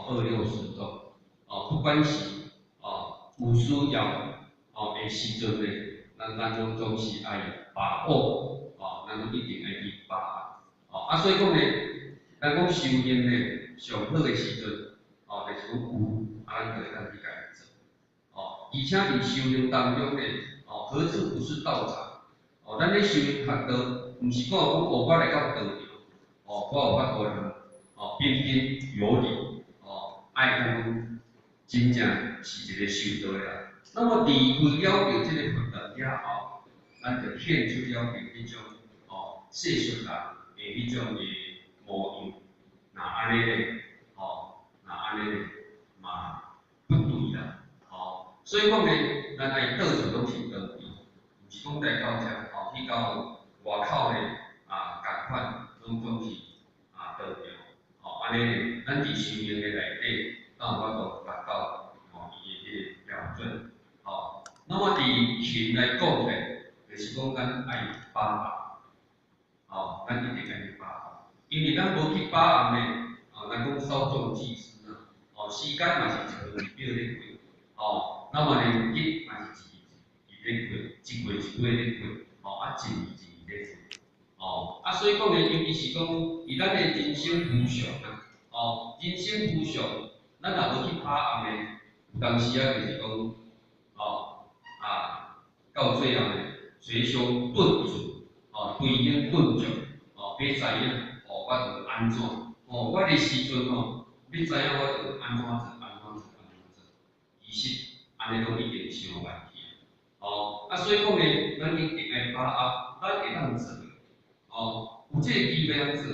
260度，不管是有需要的时阵呢，咱总是爱把握咱一定爱去把握所以讲呢，咱讲修行呢，上好的时阵就是讲有咱就会当去家己做而且伫修行当中呢，何处不是道场咱咧修行学道，毋是讲我来到道场我有法度通彬彬有礼爱讲真正是一个修道的人。那么离开了着这个佛道了后，咱就显出了着迄种世俗人的迄种的模样。那安尼咧，那安尼咧嘛不对啦，所以讲呢，咱爱到处拢是道场，毋是讲来到遮去到外口咧共款拢是道场，安尼咧，咱伫修行的内底，咱有法度达到伊的迄个标准，那么伫行来讲咧，就是讲咱爱把握，咱一定爱去把握，因为咱无去把握呢，咱讲稍纵即逝时间嘛是一分一秒咧过，那么呢，日嘛是一日咧过，一月一月咧过，一年一年咧过，所以讲呢，尤其是讲以咱的人生无常人生无常，咱若无去把握呢，有当时就是讲到最后呢，随凶顿足，对应顿足，要知影我着安怎，我的时阵要知影我着安怎做，其实安尼拢已经伤晚去所以讲呢，咱一定爱把握，咱会当做有这个机会通做，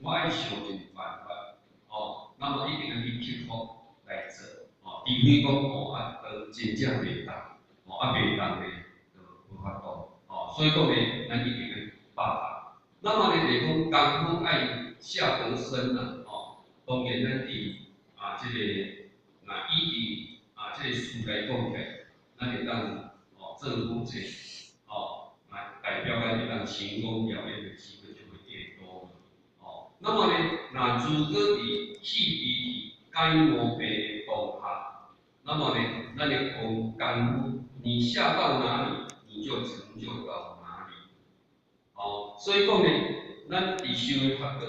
我爱想尽办法那么一定要去克服来做除非讲真正袂当袂当呢。无法度所以讲呢，咱一定要把握。那么呢，就是讲功夫爱下得深当然咱伫这个以这个书来讲起来，咱会当做好这代表咱会当成功表演的机会就会越多那么呢，那如果伫气比该磨白的当下，那么呢，咱的功夫你下到哪里？你就成就到哪里。所以讲呢，咱伫修学道了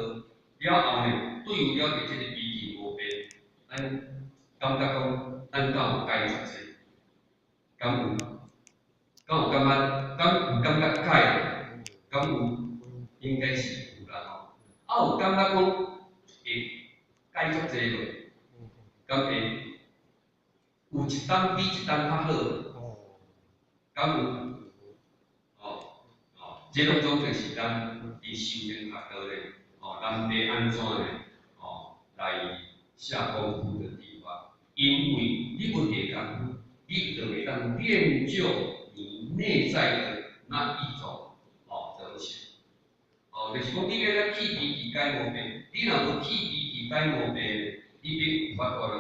后呢，对于了解这个比起无变，咱感觉讲，咱敢有解决这？敢有感觉？敢有感觉解？敢有？应该是有啦有感觉讲会解决这个？敢会？有一单比一单较好？敢有？这种就是咱伫修行学道咧，咱要安怎咧，来下功夫的地方。因为你不下功夫，你就会当练就你内在的那一种德行。就是讲你要咱气比气解无变，你若无气比气解无变，你要有法度人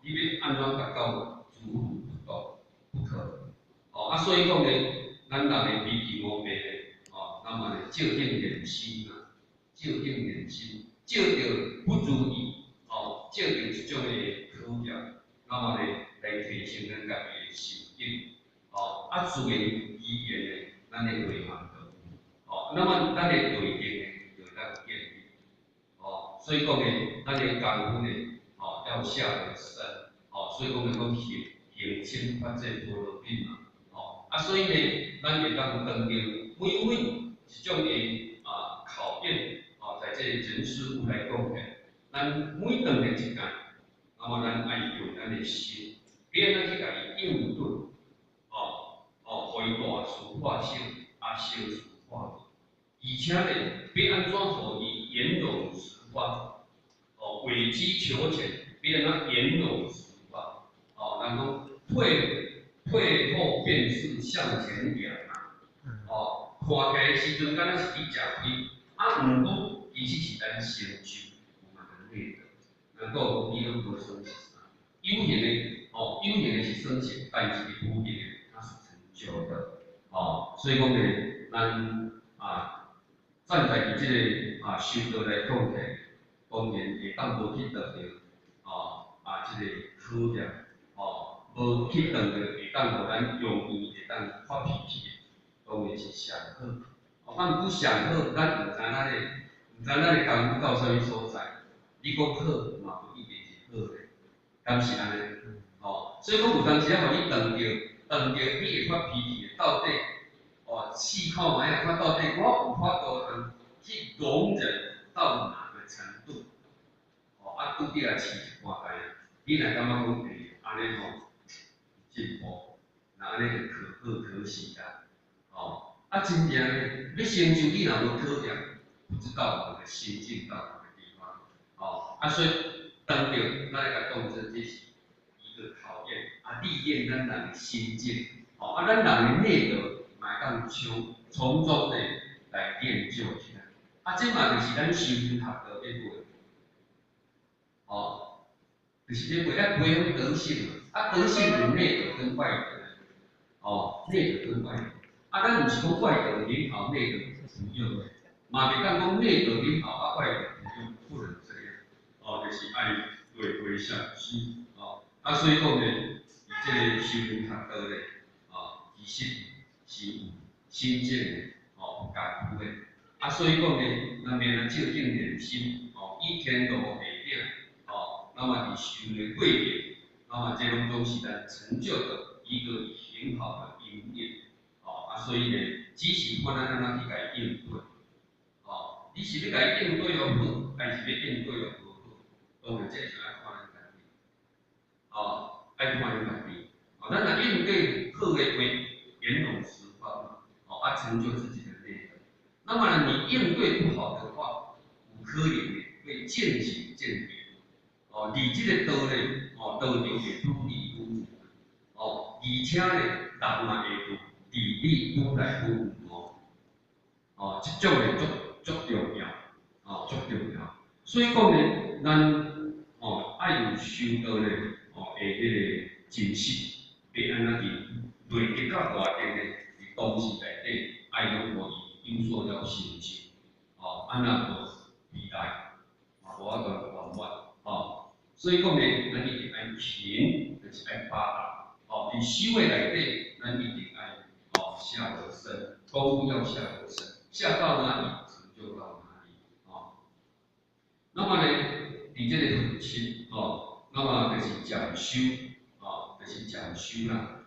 你要安怎达到诸如不动？不可能。所以讲咧。咱人的比气无变那么呢，照应人心照应人心，照着不如意照着这种的考验，那么呢，来提升咱家己的修养自然语言呢，咱的内涵就那么咱的内容呢，就当建立所以讲呢，咱的功夫呢要下得深所以讲呢，讲行深发这波罗蜜嘛。所以呢，咱会当当着每一种的考验在这人事物来讲起，咱每当着一件，那么咱爱用咱的心，别人去甲伊应对互伊大事化小，小事化而且呢，要安怎互伊圆融释放危机求全，别人圆融释放咱讲退后便是向前仰看起来时阵，敢若是去食亏，毋过其实是咱成就我们的内德。能够你都无算是啥，有形的有形的是算是，但是无形的它是成就的所以讲呢，咱站在这个修道来讲起，当然会当无去得到考验，无去当着会当互咱容易会当发脾气的，当然是上好。咱不上好，咱毋知咱的，毋知咱的功夫到啥物所在。你讲好嘛，不一定是好的，敢是安尼？所以讲有当时啊，互你当着你会发脾气的，到底试看卖啊，看到底我有法度通去容忍到哪个程度？拄则来试一半下，你若感觉讲安尼进步，那安尼就可喜啦。真正呢，要成就你若无考验，不知道我们的心境到哪个地方。所以当着咱来甲讲这是一个考验，历练咱人的心境。咱人的内德，嘛当从中呢来练就起来。这嘛就是咱修行学道要学。就是要培养德性嘛。德性有内德跟外德。内德跟外德。咱毋是讲外德领好，内德不用的，嘛袂当讲内德领好，外德不用，不能这样。就是爱为下心。所以讲呢，以这个修行学道呢，其实是有心境的，有功夫的。所以讲呢，咱免啊照定练心，以天路为定。那么你修的过程，那么这拢都是咱成就的一个很好的因缘。所以呢，只是看咱安怎去甲伊应对。你是要甲伊应对又好，还是要应对又无好？当然这是爱看咱家己。爱看咱家己。咱若应对好的话，圆融十方，成就自己的内德。那么你应对不好的话，有可能会渐行渐远。你这个道呢，道中会愈理愈无。而且呢，人嘛会愈理理愈来愈无。这种呢足重要，足重要。所以讲呢，咱爱有修道呢，的迄个精神，要安怎伫累积到大定呢？伫当时内底爱用互伊有所了成就。安那无未来，无法度圆满。所以讲呢，咱一定爱勤，就是爱发达。伫修的内底，咱一定爱下得深，功夫要下得深，下到哪里成就到哪里。那么呢，伫这个父亲，那么就是讲修，就是讲修啦。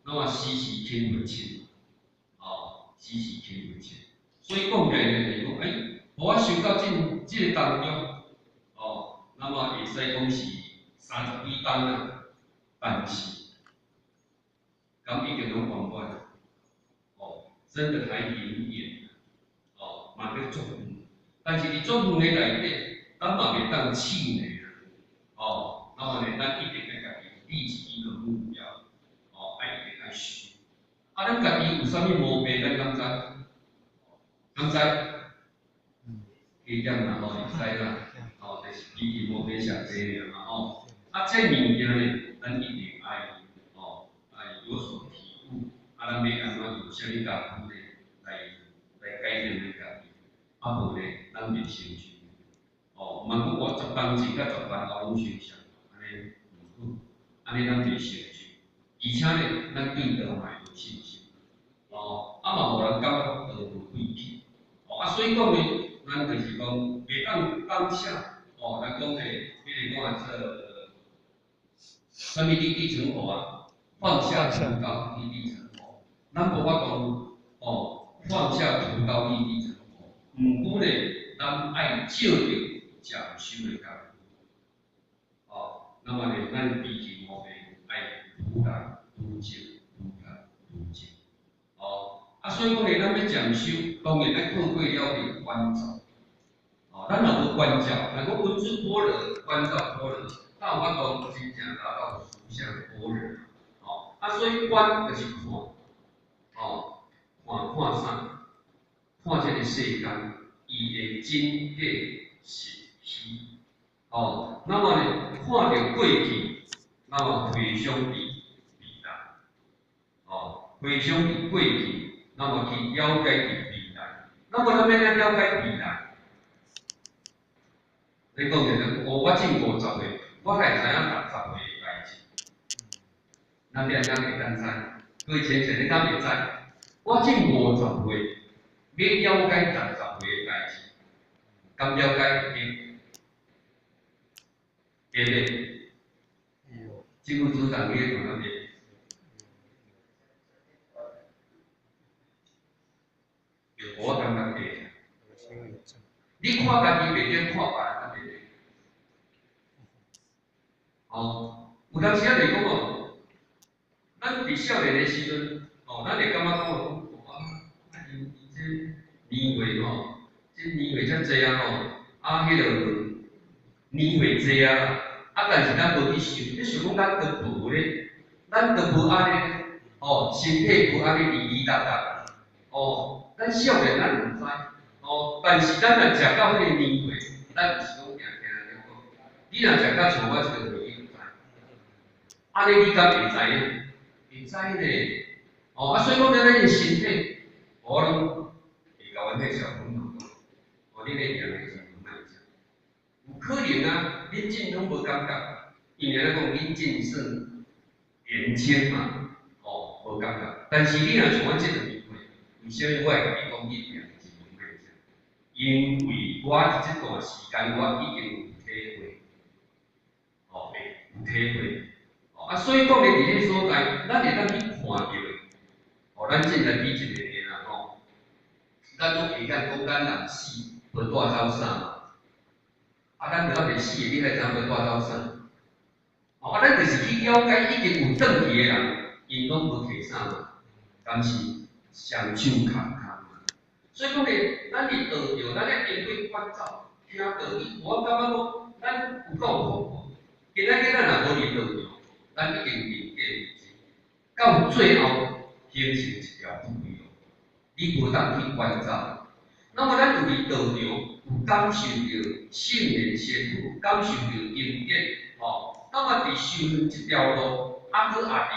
那么时时听父亲，时时听父亲。所以讲起来呢，就是讲，我修到这个当中。那么会使讲是32天啦，但是，咁一定拢圆满。真的还远远。嘛要做远，但是伫做远的内底，咱嘛袂当气馁啦。那么呢，咱一定要家己立起一个目标，一定爱修。咱家己有啥物毛病，咱敢知？敢知？加减啦，会知啦。就是脾气无变上济尔嘛。这物件呢，咱一定爱有所体悟。咱要安怎有啥物功夫呢？来改变咱家己。无呢，咱袂成就。万过我10当前甲10万后拢相像，安尼毋好，安尼咱袂成就。而且呢，咱对道嘛有信心。嘛无人感觉道无废去。所以讲呢，咱就是讲袂当下。咱讲诶，比如讲这啥物立地成佛啊，放下屠刀立地成佛。咱无法讲放下屠刀立地成佛。毋过呢，咱爱照着讲修的功夫。那么呢，咱脾气毛病爱愈来愈正，愈来愈正。所以讲呢，咱要讲修，当然要透过了个关照。咱若无关照，若讲文字般若、关照般若，咱有法度真正达到殊胜的般若。所以观就是看，看啥？看这个世间，伊的真假是虚。那么呢，看到过去，那么回想伫未来。回想伫过去，那么去了解伫未来。那么咱要了解未来。你讲着，我进50岁，我还知影60岁咱变怎会当知？各位先生，你敢会知？我这50岁，要了解10岁的代志，敢了解会袂？政府主动你会讲袂？我感觉袂。你看家己袂对，看别人敢袂对？哦，有当时啊嚟讲哦，咱伫少年的时阵，哦，咱会感觉讲哦，伊这年岁吼，这年岁遮济啊吼，迄个年岁济啊，但是咱无去想，你想讲咱都无咧，咱都无安尼，哦，身体无安尼哩哩答答，哦，咱少年咱毋知，哦，但是咱若食到迄个年岁，咱毋是讲行行了讲，你若食到像我这个年纪，安尼你敢会知影？会知呢，哦，所以讲咱的身体，我拢会甲阮迄小朋友讲，哦，你咧养的时阵莫食，有可能啊，恁真拢无感觉，因为咱讲恁真算年轻嘛，哦，无感觉。但是你若像阮这个年岁，为啥物我会甲你讲你养的时阵莫食？因为我伫这段时间我已经有体会，哦，有体会。所以讲咧，伫这所在，咱会当去看到，哦，咱正在比一个个啦吼，咱都会讲咱人死要带走啥嘛？咱就袂死的，你还知影要带走啥？咱就是去了解已经有转去的人，因拢无摕啥嘛，敢是双手空空嘛？所以讲咧，咱伫道场，咱咧面对关照，听道理，我感觉讲，咱有够好。今仔日咱若无伫道场，咱已经面对到最后形成一条不归路，你无当去关照。那么咱有伫道场，有感受到圣人先父，感受到恩典，那么伫修这条路，搁也伫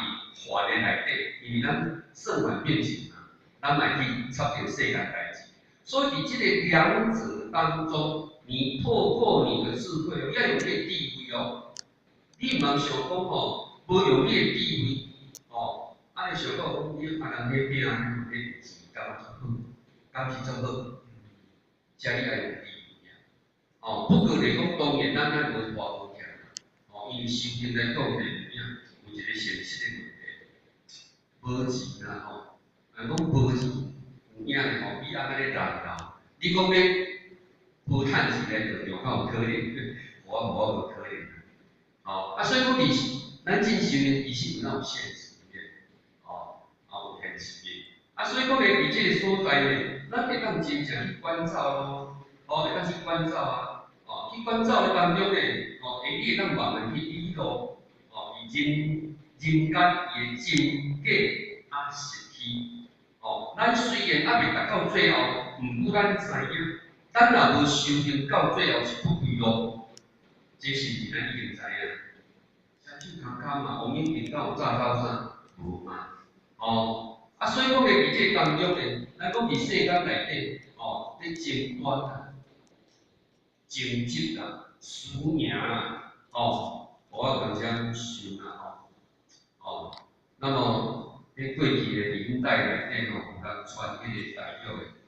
华人内底，因为咱圣完变形嘛，咱来去插着世间代志。所以伫这个两者当中，你透过你的智慧，要有你的智慧哦。你毋通想讲吼，无用你的智慧，哦，安尼想讲，你别人迄边啊，迄是敢足好，敢是足好，遮你爱有智慧啊。哦，不过来讲，当然咱无话好听，哦，因为修行来讲，有一个现实的问题，无钱啦吼，讲无钱，有影的吼，比安尼咧大道，你讲要无趁钱来道场，敢有可能？我无可能。所以讲咱进修呢，其实有那种现实面，有现实面。所以讲咧，伫这个所在呢，咱会当真正去关照咯，会当去关照啊，去关照的当中呢，你会当慢慢去理路，已经人间伊的真假实体，咱虽然袂达到最后，毋过咱知影，咱若无修行到最后是不归路，这是咱已经知影。手空空嘛，王永平敢有早走啥？无嘛。所以讲咧，伫这当中咧，咱讲伫世间内底，咧争端啊、争执啊、输赢啊，我感觉想啊，那么咧过去咧年代内底有人传迄个大约的。